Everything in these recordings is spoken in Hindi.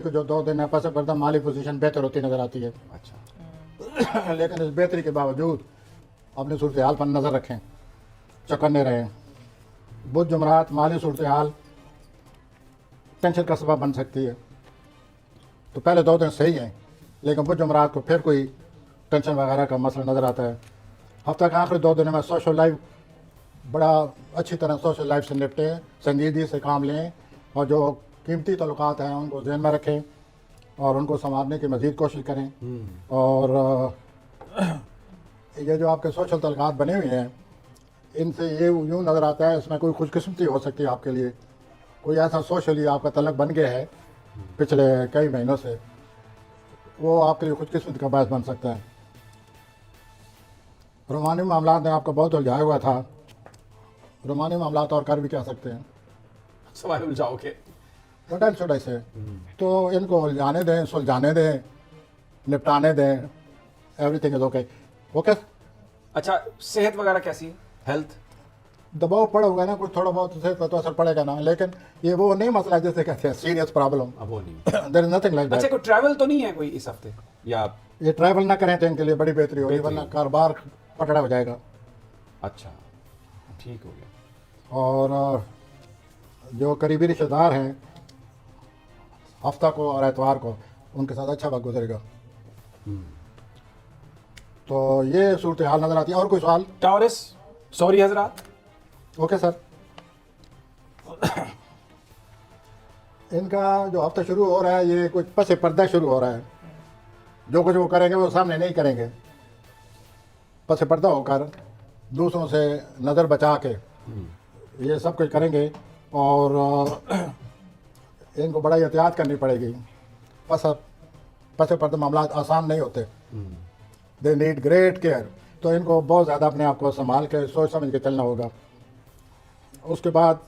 जो 2 दिन है पस करता माली पोजीशन बेहतर होती नजर आती है। अच्छा, लेकिन इस बेहतरी के बावजूद अपनी सूरत हाल पर नज़र रखें, चौकन्ने रहें। बुध जुमरात माली सूरत हाल टेंशन का सबब बन सकती है। तो पहले 2 दिन सही हैं, लेकिन बुध जुमरात को फिर कोई टेंशन वगैरह का मसला नज़र आता है। हफ्ता के आखिरी 2 दिन में सोशल लाइफ बड़ा अच्छी तरह सोशल लाइफ से निपटें, संजीदगी से काम लें और जो कीमती तल्लुकात हैं उनको ज़हन में रखें और उनको संवारने की मज़ीद कोशिश करें। और ये जो आपके सोशल तल्लुकात बने हुए हैं, इनसे ये यूँ नज़र आता है इसमें कोई खुशकिस्मती हो सकती है आपके लिए। कोई ऐसा सोशली आपका तल्लुक बन गया है पिछले कई महीनों से, वो आपके लिए खुशकिस्मती का बायस बन सकता है। रोमानी मामलात ने आपको बहुत उलझाया हुआ था। रोमानी मामलात और कर भी क्या सकते हैं, सवाल उलझाओगे। वट शुड आई से, तो इनको उलझाने दें, सुलझाने दें, निपटाने दें। Everything is okay. ओके, अच्छा, सेहत वगैरह कैसी है, हेल्थ? दबाव पड़ा हुआ है ना, कुछ थोड़ा बहुत सेहत पर तो असर पड़ेगा ना, लेकिन ये वो नहीं मसला है जैसे कहते हैं सीरियस प्रॉब्लम। अब वो नहीं। देयर इज नथिंग लाइक अच्छा, दैट। कोई ट्रैवल तो नहीं है कोई इस हफ्ते? या ये ट्रैवल ना करें तो इनके लिए बड़ी बेहतरी होगी, बेहतरी वरना कारोबार पटड़ा हो जाएगा। अच्छा, ठीक हो गया। और जो करीबी रिश्तेदार हैं हफ्ता को और एतवार को उनके साथ अच्छा वक्त गुजरेगा। तो ये सूरत हाल नजर आती है। और कोई सवाल? टॉरस, सॉरी हजरात। Okay sir. इनका जो हफ्ता शुरू हो रहा है ये कुछ पसे पर्दा शुरू हो रहा है। जो कुछ वो करेंगे वो सामने नहीं करेंगे, पसे पर्दा होकर दूसरों से नज़र बचा के ये सब कुछ करेंगे। और इनको बड़ा एहतियात करनी पड़ेगी। पसे पर्दा मामला आसान नहीं होते, दे नीड ग्रेट केयर। तो इनको बहुत ज़्यादा अपने आप को संभाल के सोच समझ के चलना होगा। उसके बाद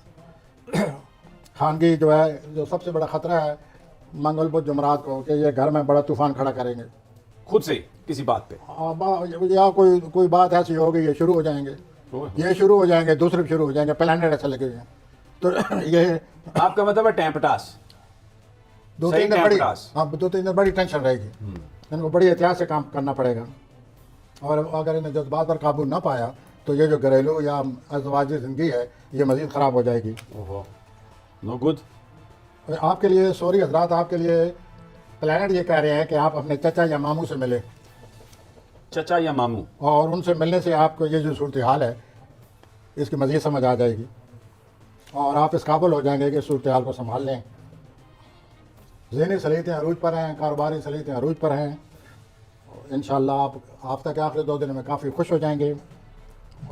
खानगी जो है, जो सबसे बड़ा ख़तरा है मंगल बुध जुमरात को, कि ये घर में बड़ा तूफान खड़ा करेंगे खुद से किसी बात पे। या कोई बात ऐसी होगी ये शुरू हो जाएंगे, ये शुरू हो जाएंगे, दूसरे भी शुरू हो जाएंगे, प्लानिट ऐसे लगे हुए हैं। तो ये आपका मतलब है टैंपटास? 2-3 सही दिन बड़ी, टाइम हाँ 2-3 दिन बड़ी टेंशन रहेगी। इनको बड़ी एहतियात से काम करना पड़ेगा। और अगर इन्हें जज्बात पर काबू ना पाया तो ये जो घरेलू या अज़वाजी ज़िंदगी है ये मज़ीद ख़राब हो जाएगी। ओहो, नो गुड। आपके लिए सॉरी हजरात, आपके लिए प्लानट ये कह रहे हैं कि आप अपने चचा या मामू से मिले, चचा या मामू, और उनसे मिलने से आपको ये जो सूरत हाल है इसकी मज़ीद समझ आ जाएगी और आप इस काबिल हो जाएंगे कि सूरत हाल को संभाल लें। ज़हनी सलीतें अरूज पर हैं, कारोबारी सलीतें अरूज पर हैं। इंशाअल्लाह आप हफ्ते के आखिरी 2 दिन में काफ़ी खुश हो जाएंगे।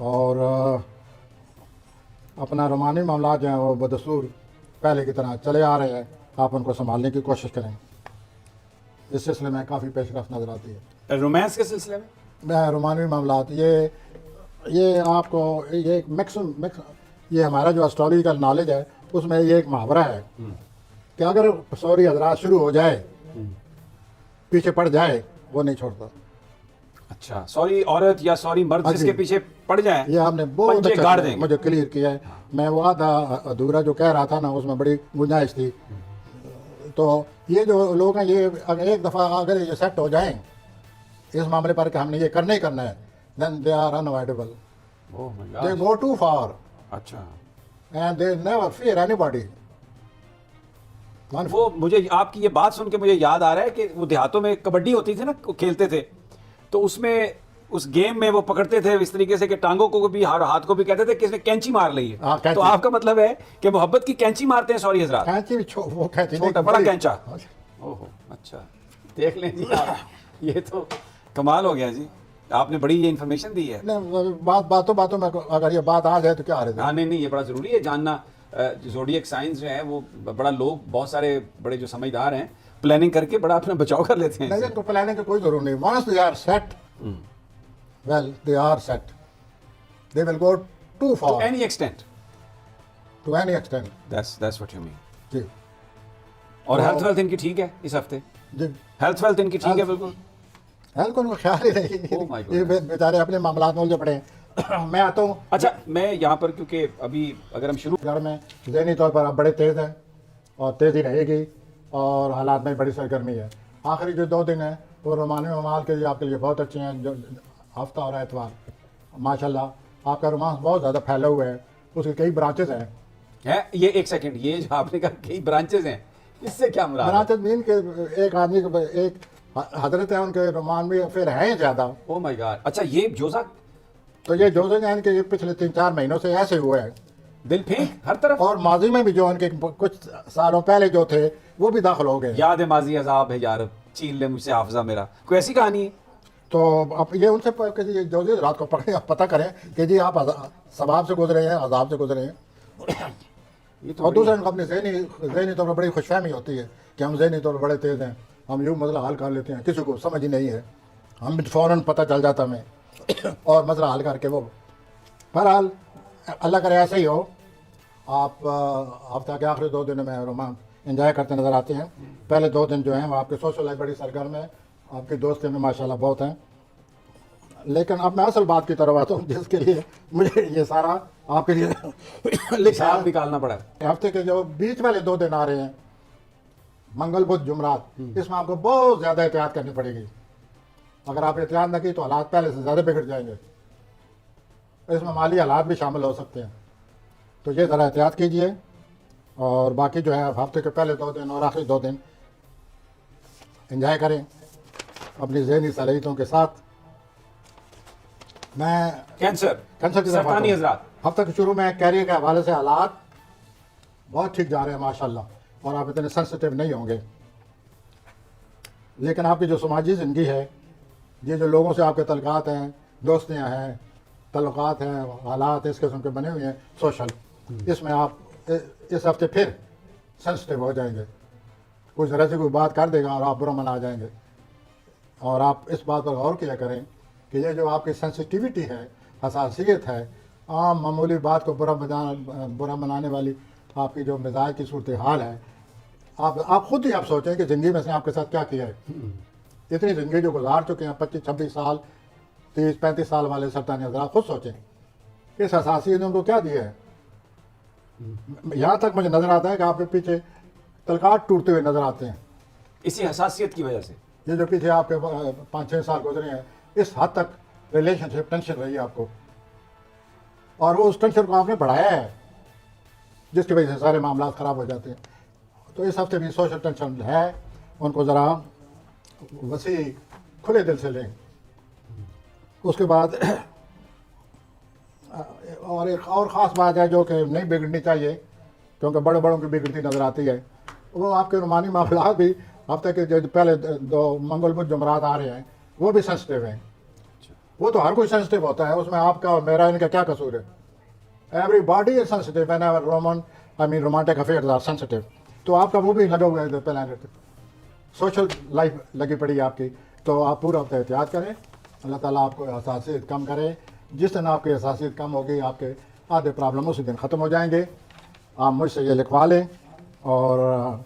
और अपना रोमानी मामला जो हैं वो बदस्तूर पहले की तरह चले आ रहे हैं, आप उनको संभालने की कोशिश करें। इस सिलसिले में काफ़ी पेशरफ नज़र आती है। रोमांस के सिलसिले में रोमानी मामला ये आपको ये एक मिक्स ये हमारा जो एस्ट्रोलॉजिकल नॉलेज है उसमें ये एक मुहावरा है कि अगर सॉरी हजरात शुरू हो जाए, पीछे पड़ जाए, वो नहीं छोड़ता। अच्छा, सॉरी औरत या सॉरी मर्द हाँ जिसके जी। पीछे पड़ जाए, ये आपने बहुत पंजे अच्छा गाड़ किया, देंगे। मुझे क्लियर किया है। मैं वो आधा अधूरा जो कह रहा था ना उसमें बड़ी गुंजाइश थी। तो ये जो लोग हैं ये अगर एक दफ़ा अगर ये सेट हो जाएं इस मामले पर कि हमने ये करना ही करना है, then they are unavoidable, oh my they god. Go to far अच्छा, and they never fear anybody. वो मुझे आपकी ये बात सुन के मुझे याद आ रहा है कि वो देहातों में कबड्डी होती थी ना, खेलते थे, तो उसमें उस गेम में वो पकड़ते थे इस तरीके से कि टांगों को भी हाथ को भी कहते थे कि इसने कैंची मार ली हाँ, है। कैंची। तो आपका मतलब है कि मोहब्बत की कैंची मारते हैं सॉरी हजरात? कैंची भी वो कहती नहीं, छोटा बड़ा बड़ी- कैंचा। ओहो, अच्छा, देख लें जी आप, ये तो कमाल हो गया जी, आपने बड़ी ये इन्फॉर्मेशन दी है। नहीं, बातों में अगर ये बात आ जाए तो क्या आ रही है। हाँ, नहीं, ये बड़ा जरूरी है जानना। ज़ोडिएक साइंस जो है वो बड़ा, लोग बहुत सारे बड़े जो समझदार हैं प्लानिंग करके बड़ा अपना बचाव कर लेते हैं नहीं, इससे। इनको प्लानिंग की कोई जरूरत नहीं। Once they are set, well they are set, they will go to for any extent, to any extent. That's what you mean. जी और तो- हेल्थ वेल्थ इनकी ठीक है इस हफ्ते? जी, हेल्थ वेल्थ इनकी ठीक है Health- बिल्कुल? हेल्थ को उनको ख्याल ही Oh my नहीं। ये बेचारे अपने मामलात में उलझे पड़े हैं। मैं आता हूँ अच्छा, मैं यहाँ पर क्योंकि अभी अगर हम शुरू घर में ज़हनी तौर पर आप बड़े तेज़ हैं और तेज़ी रहेगी। और हालात में बड़ी सरगर्मी है। आखिरी जो 2 दिन है वो रोमानी ममाल के लिए आपके लिए बहुत अच्छे हैं। जो हफ्ता और एतवार माशाल्लाह आपका रोमांस बहुत ज़्यादा फैला हुआ है, उसके कई ब्रांचेस हैं। है ये एक सेकंड, ये जो आपने कहा कई ब्रांचेस हैं, इससे क्या मुराद है? ब्रांचेस मीन के एक आदमी को एक हजरत है, उनके रोमान में फिर हैं ज़्यादा। ओ माय गॉड, अच्छा ये जोजा तो ये जो हैं कि ये पिछले 3-4 महीनों से ऐसे हुए हैं, दिल फेंक हर तरफ। और माजी में भी जो उनके कुछ सालों पहले जो थे वो भी दाखिल हो गए। याद है माजी अजाब है यार, छीन ले मुझसे हाफजा मेरा, कोई ऐसी कहानी है? तो अब ये उनसे किसी जो जी रात को पकड़े, आप पता करें कि जी आप सवाब से गुजरे हैं, अजाब से गुजरे हैं। ये तो और दूसरे को अपनी जहनी तौर पर बड़ी खुशफहमी होती है कि हम जहनी तौर पर बड़े तेज़ हैं, हम यूँ मसला हल कर लेते हैं, किसी को समझ ही नहीं है, हम फ़ौरन पता चल जाता हमें और मसला हल करके वो। बहरहाल अल्लाह करे ऐसे ही हो। आप हफ्ता के आखिरी 2 दिनों में रोमांस एंजॉय करते नज़र आते हैं। पहले 2 दिन जो हैं वो आपके सोशल लाइफ बड़ी सरगर्म है, आपकी दोस्ती में माशाल्लाह बहुत हैं। लेकिन अब मैं असल बात की तरफ आता हूँ, जिसके लिए मुझे ये सारा आपके लिए हिसाब निकालना पड़ा है। हफ्ते के जो बीच वाले 2 दिन आ रहे हैं, मंगल बुध जुमरात, इसमें आपको बहुत ज़्यादा एहतियात करनी पड़ेगी। अगर आप एहतियात न की तो हालात पहले से ज़्यादा बिगड़ जाएंगे, इसमें माली हालात भी शामिल हो सकते हैं। तो ये ज़रा एहतियात कीजिए। और बाकी जो है हफ्ते के पहले 2 दिन और आखिरी 2 दिन एंजॉय करें अपनी ज़हनी सलाहियतों के साथ। मैं कैंसर की तरफ आता सरतानी हूँ। हजरात, हफ्ते के शुरू में कैरियर के हवाले से हालात बहुत ठीक जा रहे हैं माशाल्लाह, और आप इतने सेंसिटिव नहीं होंगे। लेकिन आपकी जो समाजी ज़िंदगी है, ये जो लोगों से आपके तल्क़ात हैं, दोस्तियाँ हैं, तल्लुक़ात हैं, हालात इस किस्म के बने हुए हैं सोशल, इसमें आप इस हफ्ते फिर सेंसिटिव हो जाएंगे। कुछ ज़रा से कोई बात कर देगा और आप बुरा मना जाएंगे। और आप इस बात पर गौर किया करें कि ये जो आपकी सेंसिटिविटी है, हसासियत है, आम मामूली बात को बुरा मनाने वाली आपकी जो मिजाज की सूरत हाल है, आप खुद ही आप सोचें कि ज़िंदगी में से आपके साथ क्या किया है। इतनी ज़िंदगी जो गुजार चुके हैं, 25-26 साल, 30-35 साल वाले सरतानी हज़रात, खुद सोचें कि इस हसासियत ने उनको क्या दिया है। यहाँ तक मुझे नज़र आता है कि आपके पीछे तलकाट टूटते हुए नज़र आते हैं इसी हसासियत की वजह से। ये जो पीछे आपके 5-6 साल गुजरे हैं, इस हद तक रिलेशनशिप टेंशन रही है आपको, और वो उस टेंशन को आपने बढ़ाया है, जिसकी वजह से सारे मामला ख़राब हो जाते हैं। तो इस हफ्ते भी सोशल टेंशन है, उनको ज़रा वसी खुले दिल से लें। उसके बाद और एक और ख़ास बात है जो कि नहीं बिगड़नी चाहिए, क्योंकि बड़े बड़ों की बिगड़ती नज़र आती है, वो आपके रुमानी मामला भी हफ्ते के जो पहले 2 मंगल बुध जुमरात आ रहे हैं वो भी सेंसिटिव हैं। वो तो हर कोई सेंसिटिव होता है, उसमें आपका और मेरा इनका क्या कसूर है। Everybody is sensitive and romantic affairs are sensitive. तो आपका वो भी लगा हुआ है प्लान, सोशल लाइफ लगी पड़ी है आपकी। तो आप पूरा हफ्ता एहतियात करें, अल्लाह ताला आपको हसासियत कम करे। जिस दिन आपकी हसासियत कम होगी, आपके आधे प्रॉब्लम उसी दिन ख़त्म हो जाएंगे। आप मुझसे ये लिखवा लें और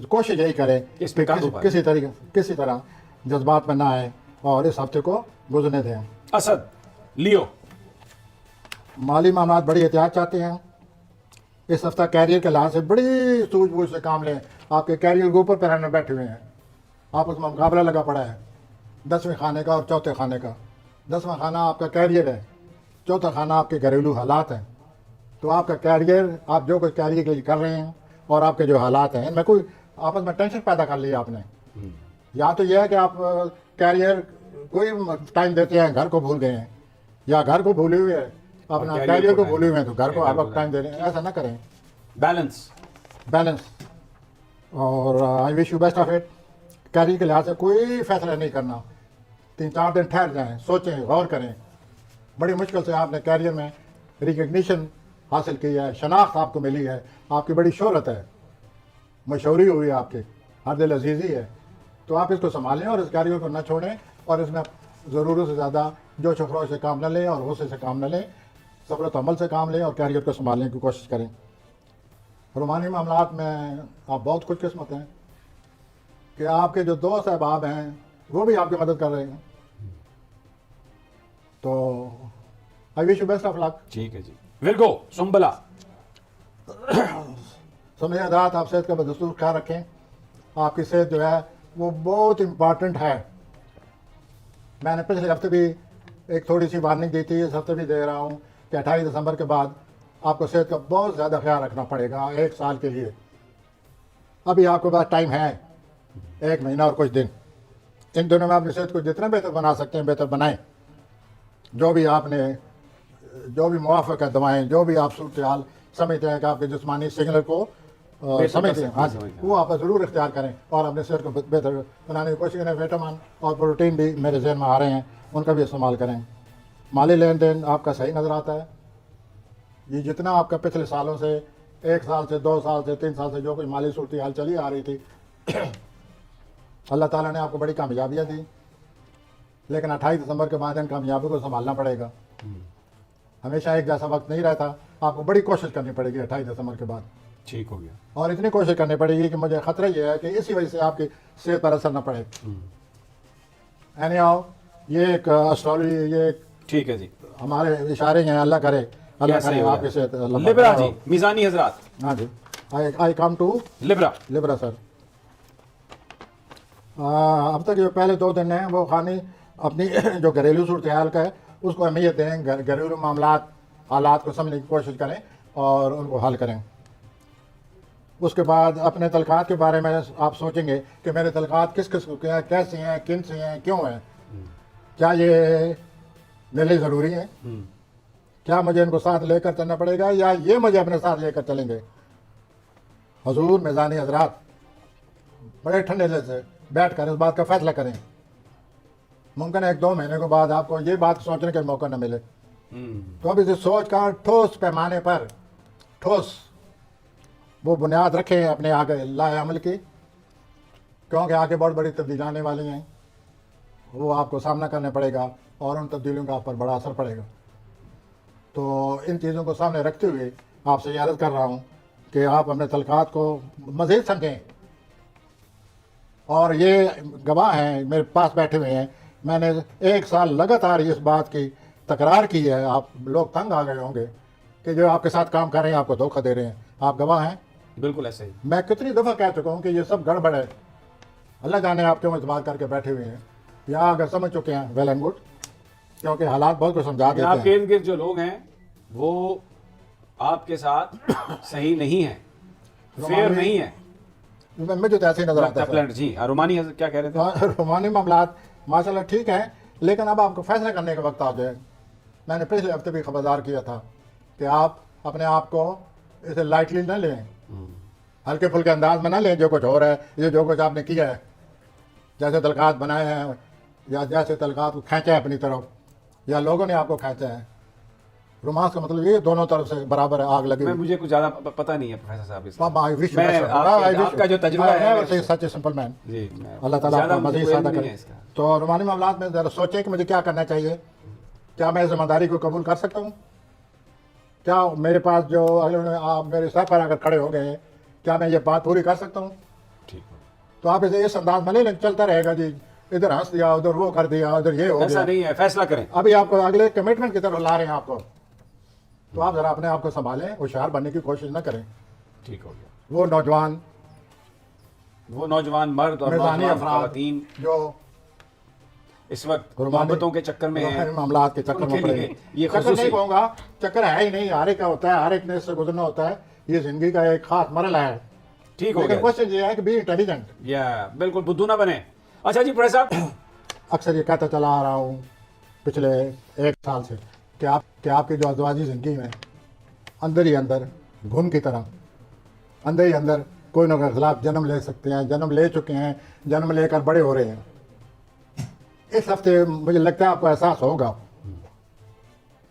कोशिश यही करें इस पे किसी तरह जज्बात में ना आए और इस हफ्ते को गुजरने दें। असद लियो, माली मामलात बड़ी एहतियात चाहते हैं। इस हफ्ता कैरियर के लिहाज से बड़ी सूझबूझ से काम लें। आपके कैरियर के ऊपर पैराने बैठे हुए हैं, आप उसमें मुकाबला लगा पड़ा है 10वें खाने का और चौथे खाने का। 10वां खाना आपका कैरियर है, चौथा खाना आपके घरेलू हालात हैं। तो आपका कैरियर, आप जो कुछ कैरियर के लिए कर रहे हैं और आपके जो हालात हैं, इनमें कोई आपस में टेंशन पैदा कर लिया आपने। या तो यह है कि आप कैरियर कोई टाइम देते हैं, घर को भूल गए हैं, या घर को भूले हुए हैं, अपना कैरियर को भूले हुए हैं, तो घर को हर वक्त टाइम दे रहे हैं। ऐसा ना करें, बैलेंस। और I wish you best of it. Career के लिहाज से कोई फैसला नहीं करना, 3-4 दिन ठहर जाएं, सोचें, गौर करें। बड़ी मुश्किल से आपने कैरियर में रिकग्निशन हासिल की है, शनाख्त आपको मिली है, आपकी बड़ी शोहरत है, मशहूरी हुई है, आपकी हर दिल अजीज़ी है। तो आप इसको संभालें और इस कैरियर को न छोड़ें, और इसमें ज़रूरत से ज़्यादा जो शफरों से काम न लें और गुस्से से काम न लें, सब्र तमल से काम लें और कैरियर को संभालने की कोशिश करें। रुमानी मामलात में आप बहुत खुशकिस्मत हैं कि आपके जो दोस्त अहबाब हैं वो भी आपकी मदद कर रहे हैं। तो आई wish you best of luck. ठीक है जी। Will go सुम्बला। समझिए रात आप सेहत का बदस्तूर ख्याल रखें। आपकी सेहत जो है वो बहुत इम्पॉर्टेंट है। मैंने पिछले हफ्ते भी एक थोड़ी सी वार्निंग दी थी, इस हफ्ते भी दे रहा हूँ कि 28 दिसंबर के बाद आपको सेहत का बहुत ज़्यादा ख्याल रखना पड़ेगा 1 साल के लिए। अभी आपके पास टाइम है, 1 महीना और कुछ दिन। इन दिनों में अपनी सेहत को जितना बेहतर बना सकते हैं बेहतर बनाएं। जो भी मुआफ़क़ है दवाएँ, जो भी आप सूरत हाल समझते हैं कि आपके जिस्मानी सिग्नल को समझते हैं, हाँ जी, वो आप ज़रूर इख्तियार करें और अपने सेहत को बेहतर बनाने की कोशिश करें। विटामिन और प्रोटीन भी मेरे जहन में आ रहे हैं, उनका भी इस्तेमाल करें। माली लेन देन आपका सही नज़र आता है। ये जितना आपका पिछले सालों से 1 साल से 2 साल से 3 साल से जो कुछ माली सूरत हाल चली आ रही थी, अल्लाह ताला ने आपको बड़ी कामयाबियाँ दी, लेकिन 28 दिसंबर के बाद इन कामयाबियों को संभालना पड़ेगा। हमेशा एक जैसा वक्त नहीं रहता, आपको बड़ी कोशिश करनी पड़ेगी 28 दिसंबर के बाद। ठीक हो गया। और इतनी कोशिश करनी पड़ेगी कि मुझे ख़तरा ये है कि इसी वजह से आपकी सेहत पर असर न पड़े। एनी हाउ, ये एक एस्ट्रोलॉजी, ये एक ठीक है जी, हमारे इशारे हैं। अल्लाह करे कैसे हो आपकी सेहत। लिब्रा जी, मिजानी हजरात। हाँ जी, आई कम टू लिब्रा सर। अब तक जो पहले 2 दिन हैं वो खानी अपनी जो घरेलू सूरत हाल का है उसको अहमियत दें, घरेलू मामलात हालात को समझने की कोशिश करें और उनको हल करें। उसके बाद अपने तलखात के बारे में आप सोचेंगे कि मेरे तलखात किस किस के हैं, कैसे हैं, किन से हैं, क्यों हैं, क्या ये मेरे लिए ज़रूरी हैं, क्या मुझे इनको साथ लेकर चलना पड़ेगा या ये मुझे अपने साथ लेकर चलेंगे। हुजूर मिज़ानी हजरात, बड़े ठंडे दिल से बैठ कर इस बात का फैसला करें। मुमकिन है 1-2 महीने के बाद आपको ये बात सोचने का मौका न मिले, तो अब इसे सोच कर ठोस पैमाने पर ठोस वो बुनियाद रखें अपने आगे लाए अमल की, क्योंकि आगे बहुत बड़ी तब्दीलियाँ आने वाली हैं, वो आपको सामना करना पड़ेगा और उन तब्दीलियों का आप पर बड़ा असर पड़ेगा। तो इन चीज़ों को सामने रखते हुए आपसे अर्ज़ कर रहा हूँ कि आप अपने तलखात को मज़ीद समझें। और ये गवाह हैं मेरे पास बैठे हुए हैं, मैंने 1 साल लगातार इस बात की तकरार की है। आप लोग तंग आ गए होंगे कि जो आपके साथ काम कर रहे हैं आपको धोखा दे रहे हैं। आप गवाह हैं, बिल्कुल ऐसे ही। मैं कितनी दफ़ा कह चुका हूँ कि ये सब गड़बड़ है। अल्लाह जाने आप क्यों इस बात करके बैठे हुए हैं, या अगर समझ चुके हैं वेल एंड गुड, क्योंकि हालात बहुत कुछ समझा देते आपके हैं। इर्द गिर्द जो लोग हैं वो आपके साथ सही नहीं है, फेयर नहीं है। मुझे तो ऐसे ही नजर आता है। जी, रोमानी क्या कह रहे थे? रोमानी मामलात माशाल्लाह ठीक है, लेकिन अब आपको फैसला करने का वक्त आ जाए। मैंने पिछले हफ्ते भी खबरदार किया था कि आप अपने आप को इसे लाइटली न लें, हल्के फुल्के अंदाज में ना लें। जो कुछ हो रहा है, ये जो कुछ आपने किया है, जैसे तलखात बनाए हैं या जैसे तलखात को खींचा है अपनी तरफ या लोगों ने आपको खींचा है, रोमांस का मतलब ये दोनों तरफ से बराबर आग लगी। मुझे कुछ ज़्यादा पता नहीं है प्रोफेसर साहब इसका। आपका जो तजुर्बा है, सच सिंपल मैन, जी, अल्लाह ताला आपको मज़ीद सादा करे। तो रोमानी मामलात में ज़रा सोचें कि मुझे क्या करना चाहिए। क्या मैं जिम्मेदारी को कबूल कर सकता हूँ? क्या मेरे पास जो अगले आप मेरे सर पर अगर खड़े हो गए हैं, क्या मैं ये बात पूरी कर सकता हूँ? ठीक। तो आप इसे इस अंदाज में नहीं चलता रहेगा जी, इधर हंस दिया, उधर वो कर दिया, उधर ये हो गया। ऐसा नहीं है, फैसला करें। अभी आपको अगले कमिटमेंट की तरफ ला रहे हैं आपको, तो आप जरा अपने आप को संभालें, होशियार बनने की कोशिश न करें। ठीक हो गया। वो नौजवान मर्द और नौजवान खवातीन जो इस वक्त मोहब्बतों के चक्कर में हैं, मामलात के चक्कर में पड़े। ये चक्कर नहीं कहूँगा, चक्कर है ही नहीं, हर एक का होता है, हर एक ने इससे गुजरना होता है। ये जिंदगी का एक खास मरहला है। ठीक हो गया। क्वेश्चन ये है कि बी इंटेलिजेंट, या बिल्कुल बुद्धू ना बने। अच्छा जी प्रोफेसर साहब, अक्सर ये कहता चला आ रहा हूँ पिछले 1 साल से कि आपकी जो अज़वाजी ज़िंदगी में अंदर ही अंदर घुन की तरह अंदर ही अंदर कोई ना कोई खिलाफ जन्म ले सकते हैं, जन्म ले चुके हैं, जन्म लेकर बड़े हो रहे हैं। इस हफ्ते मुझे लगता है आपको एहसास होगा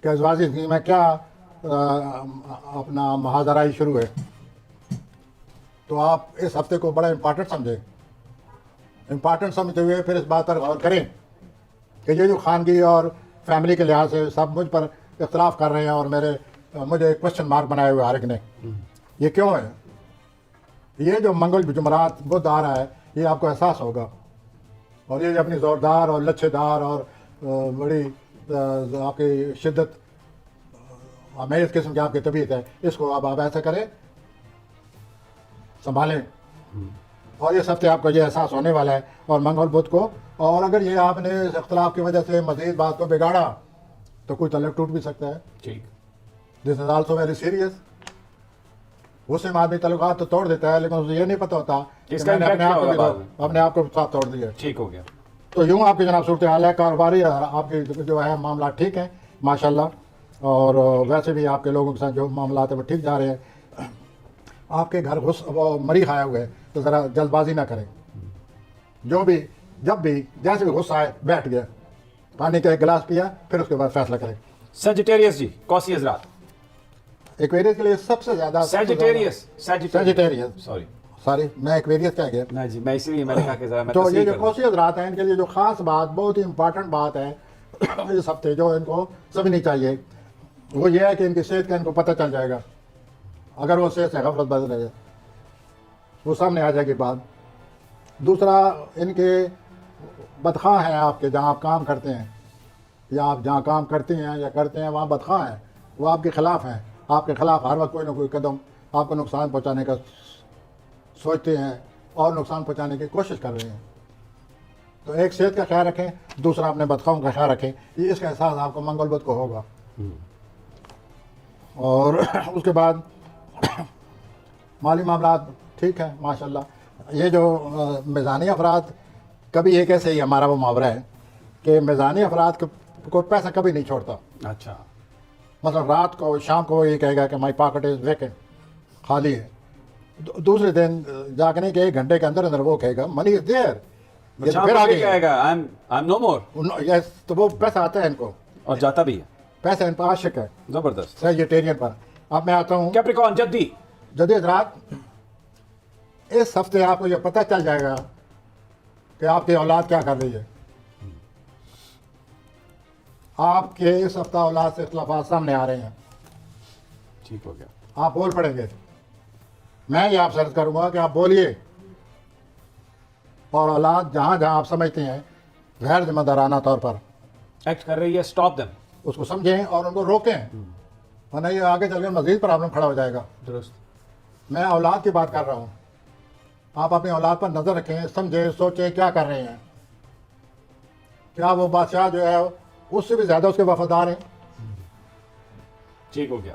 कि अज़वाजी ज़िंदगी में क्या अपना महाजराई शुरू है। तो आप इस हफ्ते को बड़ा इम्पॉर्टेंट समझें। इम्पॉर्टेंट समझते हुए फिर इस बात पर गौर करें कि ये जो खानगी और फैमिली के लिहाज से सब मुझ पर इख्तलाफ कर रहे हैं और मुझे क्वेश्चन मार्क बनाए हुए हर एक ने, ये क्यों है? ये जो मंगल जुमरात बुध आ रहा है, ये आपको एहसास होगा। और ये अपनी ज़ोरदार और लच्छेदार और बड़ी आपकी शिद्दत अमेज़ किस्म की आपकी तबीयत है, इसको अब आप ऐसा करें संभालें। और इस हफ्ते आपको ये एहसास होने वाला है और मंगल बुध को, और अगर ये आपने इस इख्तलाफ की वजह से मजीद बात को बिगाड़ा तो कोई तलक टूट भी सकता है। ठीक। This is also very serious. उससे आदमी तल्लुकात तो तोड़ देता है, लेकिन उसे ये नहीं पता होता कि इसका मैंने impact अपने क्या आप को होगा भी बाद में? अपने आप को साथ तोड़ दिया। ठीक हो गया। तो यूँ आपकी जनाब सूरत हाल है, कारोबारी आपके जो है मामला ठीक है माशाल्लाह, और वैसे भी आपके लोगों के साथ जो मामला है वो ठीक जा रहे हैं। आपके घर घुस वो मरी खाया हुआ है, तो ज़रा जल्दबाजी ना करें। जो भी जब भी जैसे भी गुस्सा आए बैठ गया, पानी का एक गिलास पिया, फिर उसके बाद फैसला करें। सेजिटेरियस जी, कौसी हजरात। एक्वेरियस के लिए सबसे ज़्यादा सेजिटेरियस सॉरी सॉरी मैं एक्वेरियस कह गया। ना जी, मैं इसीलिए मैंने कहा कि जरा मैं तो ये तस्लीह जो करूं। कौसी हजरात हैं इनके लिए जो खास बात, बहुत ही इंपॉर्टेंट बात है इस हफ्ते जो इनको समझनी चाहिए, वो ये है कि इनकी सेहत का इनको पता चल जाएगा। अगर वो सेहत से गफलत बदल रहे वो सामने आ जाएगी बात। दूसरा, इनके बदखा हैं आपके जहाँ आप काम करते हैं, या आप जहाँ काम करते हैं या करते हैं वहाँ बदखा हैं, वो आपके ख़िलाफ़ हैं। आपके ख़िलाफ़ हर वक्त कोई ना कोई कदम आपको नुकसान पहुँचाने का सोचते हैं और नुकसान पहुँचाने की कोशिश कर रहे हैं। तो एक सेहत का ख्याल रखें, दूसरा अपने बदखाओं का ख्याल रखें। ये इसका एहसास आपको मंगल बुध को होगा। और उसके बाद माली मामला ठीक है माशाल्लाह। ये जो मिज़ानी अफराद, कभी एक ऐसे ही हमारा वो मुहावरा है कि मिज़ानी अफराद को पैसा कभी नहीं छोड़ता। अच्छा। मतलब रात को शाम को ये कहेगा कि माई पॉकेट इज़ वेकेंट, खाली है। दूसरे दिन जागने के 1 घंटे के अंदर अंदर वो कहेगा मनी इज देयर, फिर आगे कहेगा I am no more. Yes, तो वो पैसा आता है इनको, और जाता भी है। पैसा इन पर आशिक है जबरदस्त। सेजिटेरियन पर। अब मैं आता हूँ कैप्रिकॉर्न जद्दी। जदीद रात। इस हफ्ते आपको ये पता चल जाएगा कि आपकी औलाद क्या कर रही है। आपके इस हफ्ता औलाद से इख्तलाफात सामने आ रहे हैं, ठीक हो गया। आप बोल पड़ेंगे। मैं ये आपसे अर्ज करूँगा कि आप बोलिए, और औलाद जहाँ जहाँ आप समझते हैं गैर जिम्मेदाराना तौर पर एक्ट कर रही है, स्टॉप देम। उसको समझें और उनको रोकें, वरना ये आगे चलकर मज़ीद प्रॉब्लम खड़ा हो जाएगा। दुरुस्त। मैं औलाद की बात कर रहा हूँ। आप अपनी औलाद पर नज़र रखें, समझें, सोचें क्या कर रहे हैं। क्या वो बादशाह जो है उससे भी ज़्यादा उसके वफादार हैं? ठीक हो गया।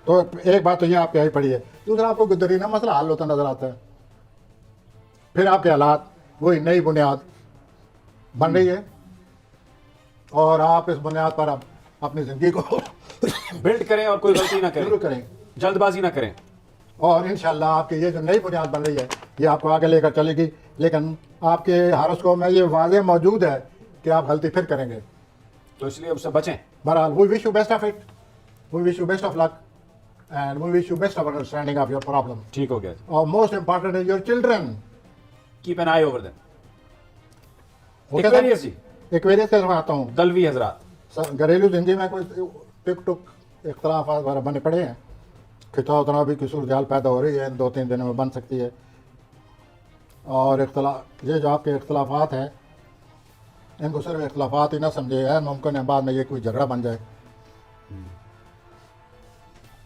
तो एक बात तो ये आपके आई पड़ी है। दूसरा, आपको गुदरीना मसला हल होता नज़र आता है। फिर आपके हालात वही नई बुनियाद बन रही है, और आप इस बुनियाद पर अब अपनी ज़िंदगी को बिल्ड करें और कोई गलती ना शुरू करें, करें। जल्दबाजी ना करें। और इंशाल्लाह आपकी ये जो नई बुनियाद बन रही है ये आपको आगे लेकर चलेगी। लेकिन आपके हारस्कोप में ये वाज़ेह मौजूद है कि आप गलती फिर करेंगे, तो इसलिए उससे बचें। बहरहाल we wish you best of it, we wish you best of luck, and we wish you best of understanding of your problem. ठीक हो गया। और most important is your children. Keep an eye over them. Okay Aquarius ji, Aquarius से आता हूँ। दलवी हजरात। घरेलू जिंदगी में कोई टिक टुक इख्तलाफ वगैरह बने पड़े हैं, खिंचाव तनाव की सूरत हाल पैदा हो रही है, इन 2-3 दिनों में बन सकती है। और इख्तलाफ, ये जो आपके इख्तलाफात हैं इनको सिर्फ इख्तलाफात ही ना समझे, है मुमकिन है बाद में ये कोई झगड़ा बन जाए।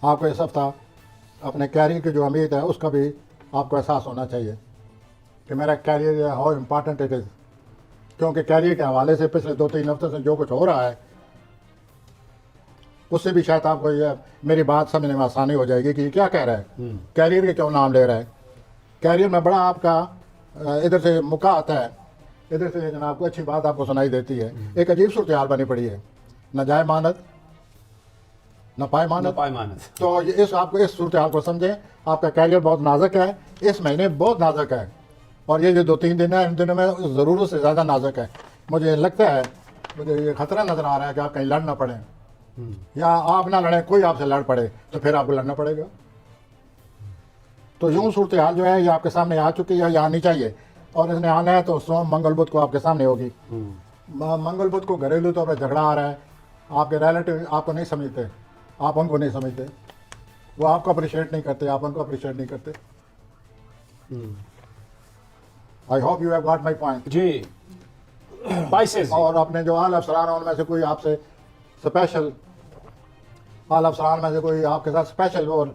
आपको इस हफ्ता अपने कैरियर की जो उम्मीद है उसका भी आपको एहसास होना चाहिए कि मेरा career how important it is. क्योंकि कैरियर के हवाले से पिछले 2-3 हफ्ते से जो कुछ हो रहा है उससे भी शायद आपको ये मेरी बात समझने में आसानी हो जाएगी कि ये क्या कह रहा है, कैरियर के क्यों नाम ले रहा है। कैरियर में बड़ा आपका इधर से मुका आता है, इधर से जनाब को अच्छी बात आपको सुनाई देती है। एक अजीब सूरत हाल बनी पड़ी है, न जाए मानत न पाए मानत। तो इस आपको इस सूरत हाल को समझें। आपका कैरियर बहुत नाजुक है, इस महीने बहुत नाजुक है, और ये जो 2-3 दिन है इन दिनों में ज़रूरत से ज़्यादा नाजुक है। मुझे लगता है, मुझे ये खतरा नज़र आ रहा है कि आप कहीं लड़ ना पड़े, या आप ना लड़ें, कोई आपसे लड़ पड़े तो फिर आपको लड़ना पड़ेगा। तो यूँ सूरत हाल जो है ये आपके सामने आ चुकी है, या आनी चाहिए, और इसने आना है तो सोम मंगल बुध को आपके सामने होगी। मंगल बुध को घरेलू तौर पर झगड़ा आ रहा है। आपके रिलेटिव आपको नहीं समझते, आप उनको नहीं समझते, वो आपको अप्रिशिएट नहीं करते, आप उनको अप्रिशिएट नहीं करते। I hope you have got my point जी। स्पाइसेस और अपने जो आल अफसरान हैं उनमें से कोई आपसे स्पेशल, आल अफसरान में से कोई आपके साथ स्पेशल और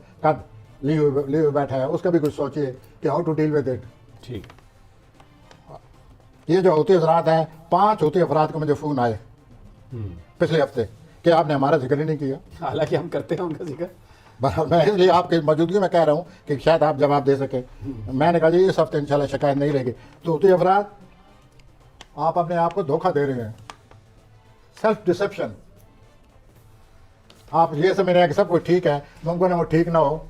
लिए हुए बैठा है, उसका भी कुछ सोचिए कि how to deal with it. ठीक। ये जो होती हजरात हैं, 5 होती अफराद को मुझे फ़ोन आए पिछले हफ्ते कि आपने हमारा जिक्र ही नहीं किया। हालांकि हम करते हैं उनका जिक्र। मैं इसलिए आपकी मौजूदगी में कह रहा हूँ कि शायद आप जवाब दे सके। मैंने कहा जी इस हफ्ते इंशाल्लाह शिकायत नहीं रहेगी। तो होती अफराद, आप अपने आप को धोखा दे रहे हैं, सेल्फ डिसेप्शन। आप ये समझ रहे हैं कि सब कुछ ठीक है, मुमकिन है वो ठीक ना हो।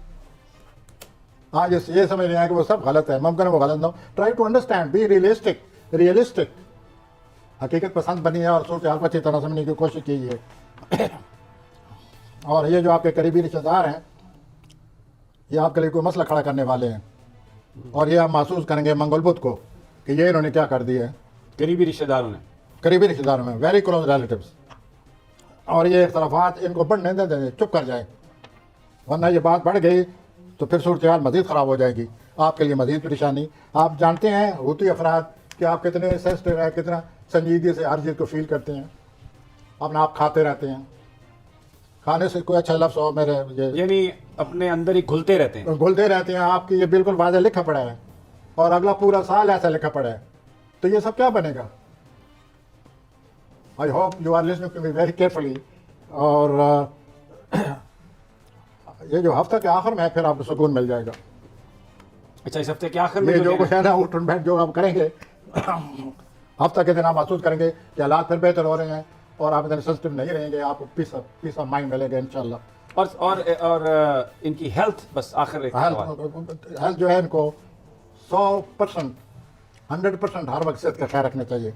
आज ये समझ रहे हैं कि वो सब गलत है, मुमकिन है वो गलत ना हो। Try to understand, be realistic. हकीकत पसंद बनिए और सूरत हाल को अच्छी तरह समझने की कोशिश कीजिए। और ये जो आपके करीबी रिश्तेदार हैं, ये आपके लिए कोई मसला खड़ा करने वाले हैं, और ये आप महसूस करेंगे मंगल बुध को कि ये इन्होंने क्या कर दिया है। करीबी रिश्तेदारों ने, करीबी रिश्तेदारों में, वेरी क्लोज रिलेटिव्स। और ये इख्तलाफात इनको बढ़ने दें, चुप कर जाए, वरना ये बात बढ़ गई तो फिर सूरत हाल मज़ीद ख़राब हो जाएगी, आपके लिए मज़ीद परेशानी। आप जानते हैं होती अफराद कि आप कितने सेंसिटिव हैं, कितना संजीदगी से हर चीज़ को फील करते हैं, अपना आप खाते रहते हैं। खाने से कोई अच्छा लफ्ज़ हो मेरे ये, यानी अपने अंदर ही घुलते रहते हैं। घुलते रहते हैं। आपकी ये बिल्कुल वाज़ेह लिखा पड़ा है, और अगला पूरा साल ऐसा लिखा पड़ा है, तो ये सब क्या बनेगा। I hope you are listening to me very carefully. और ये जो हफ्ता के आखिर में है, फिर आपको सुकून मिल जाएगा। अच्छा, इस हफ्ते के आखिर में ये जो जो है कुछ है ना, उठ बैठ जो आप करेंगे, हफ्ता के दिन आप महसूस करेंगे कि हालात फिर बेहतर हो रहे हैं, और आप इतने सेंसिटिव नहीं रहेंगे, आपको पीस ऑफ माइंड मिलेगा इंशाल्लाह। और इनकी हेल्थ, बस आखिर एक सवाल। हेल्थ जो है इनको 100% 100% हर वक्त सेहत का ख्याल रखना चाहिए।